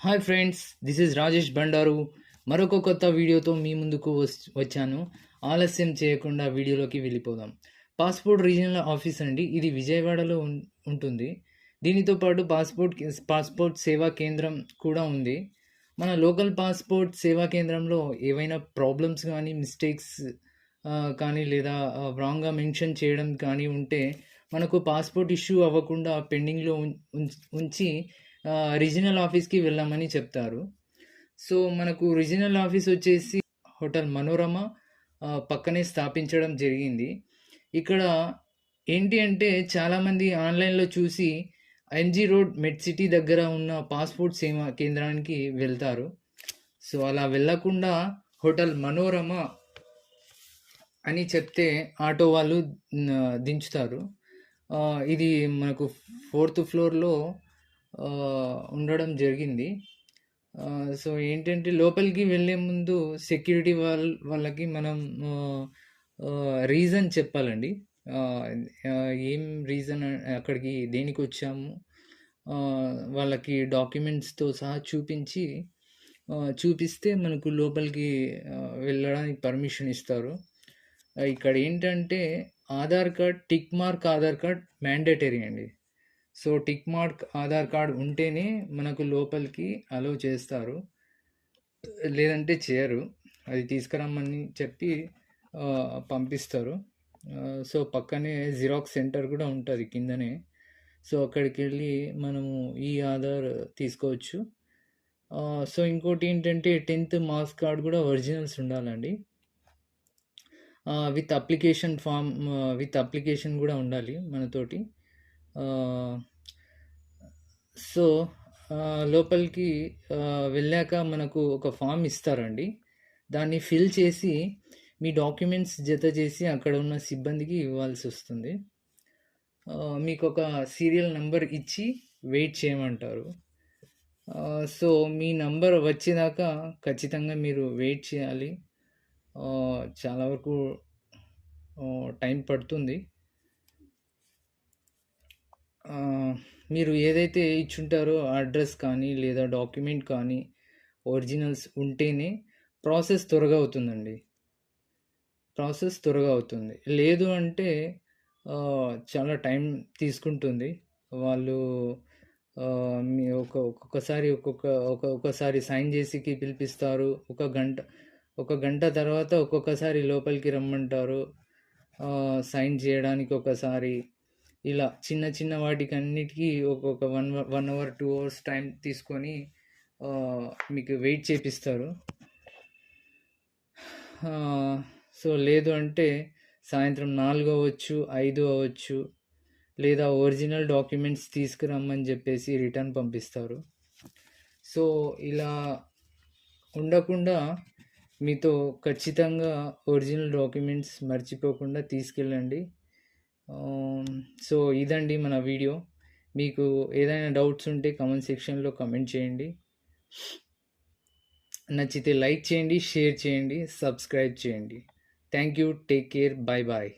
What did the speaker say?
Hi friends, this is Rajesh Bandaru. మరొక కొత్త వీడియోతో మీ ముందుకు వచ్చాను. ఆలస్యం చేయకుండా వీడియోలోకి వెళ్ళిపోదాం. పాస్పోర్ట్ రీజనల్ ఆఫీస్ అండి, ఇది విజయవాడలో ఉంటుంది. దీనితో పాటు పాస్పోర్ట్ సేవా కేంద్రం కూడా ఉంది. మన లోకల్ పాస్పోర్ట్ సేవా కేంద్రంలో ఏవైనా ప్రాబ్లమ్స్ కానీ మిస్టేక్స్ కానీ లేదా రాంగ్గా మెన్షన్ చేయడం కానీ ఉంటే మనకు పాస్పోర్ట్ ఇష్యూ అవ్వకుండా పెండింగ్లో ఉంచి రీజనల్ ఆఫీస్కి వెళ్ళామని చెప్తారు. సో మనకు రీజనల్ ఆఫీస్ వచ్చేసి హోటల్ మనోరమ పక్కనే స్థాపించడం జరిగింది. ఇక్కడ ఏంటి అంటే చాలామంది ఆన్లైన్లో చూసి ఎంజీ రోడ్ మెడ్ సిటీ దగ్గర ఉన్న పాస్పోర్ట్ సేవా కేంద్రానికి వెళ్తారు. సో అలా వెళ్ళకుండా హోటల్ మనోరమ అని చెప్తే ఆటో వాళ్ళు దించుతారు. ఇది మనకు 4th ఫ్లోర్లో ఉండడం జరిగింది. సో ఏంటంటే లోపలికి వెళ్ళే ముందు సెక్యూరిటీ వాళ్ళకి మనం రీజన్ చెప్పాలండి. ఏం రీజన్, అక్కడికి దేనికి వచ్చాము, వాళ్ళకి డాక్యుమెంట్స్తో సహా చూపిస్తే మనకు లోపలికి వెళ్ళడానికి పర్మిషన్ ఇస్తారు. ఇక్కడ ఏంటంటే tick mark Aadhaar card mandatory అండి. So tick mark Aadhaar card ఉంటేనే మనకు లోపలికి అలౌ చేస్తారు, లేదంటే చేయరు. అది తీసుకురమ్మని చెప్పి పంపిస్తారు. సో పక్కనే జిరాక్స్ సెంటర్ కూడా ఉంటుంది కిందనే. సో అక్కడికి వెళ్ళి మనము ఈ ఆధార్ తీసుకోవచ్చు. సో ఇంకోటి ఏంటంటే 10th మార్క్స్ కార్డ్ కూడా ఒరిజినల్స్ ఉండాలండి. విత్ అప్లికేషన్ కూడా ఉండాలి మనతోటి. సో లోపలికి వెళ్ళాక మనకు ఒక ఫామ్ ఇస్తారండి. దాన్ని ఫిల్ చేసి మీ డాక్యుమెంట్స్ జత చేసి అక్కడ ఉన్న సిబ్బందికి ఇవ్వాల్సి వస్తుంది. మీకు ఒక సీరియల్ నెంబర్ ఇచ్చి వెయిట్ చేయమంటారు. సో మీ నంబర్ వచ్చేదాకా ఖచ్చితంగా మీరు వెయిట్ చేయాలి. చాలా వరకు టైం పడుతుంది. మీరు ఏదైతే ఇచ్చుంటారో అడ్రస్ కానీ లేదా డాక్యుమెంట్ కానీ ఒరిజినల్స్ ఉంటేనే ప్రాసెస్ త్వరగా అవుతుందండి. లేదు అంటే చాలా టైం తీసుకుంటుంది. వాళ్ళు ఒక్కొక్కసారి సైన్ చేసికి పిలిపిస్తారు. ఒక గంట తర్వాత ఒక్కొక్కసారి లోపలికి రమ్మంటారు సైన్ చేయడానికి ఒకసారి. ఇలా చిన్న చిన్న వాటికి అన్నిటికీ ఒక్కొక్క 1 hour 2 hours టైం తీసుకొని మీకు వెయిట్ చేపిస్తారు. సో లేదు అంటే సాయంత్రం 4 అవ్వచ్చు, 5 అవ్వచ్చు, లేదా ఒరిజినల్ డాక్యుమెంట్స్ తీసుకురమ్మని చెప్పేసి రిటర్న్ పంపిస్తారు. సో ఇలా ఉండకుండా మీతో ఖచ్చితంగా ఒరిజినల్ డాక్యుమెంట్స్ మర్చిపోకుండా తీసుకెళ్ళండి. సో ఇదండి మన వీడియో. మీకు ఏదైనా డౌట్స్ ఉంటే కామెంట్ సెక్షన్లో కామెంట్ చేయండి. నచ్చితే లైక్ చేయండి, షేర్ చేయండి, సబ్స్క్రైబ్ చేయండి. Thank you. Take care. Bye bye.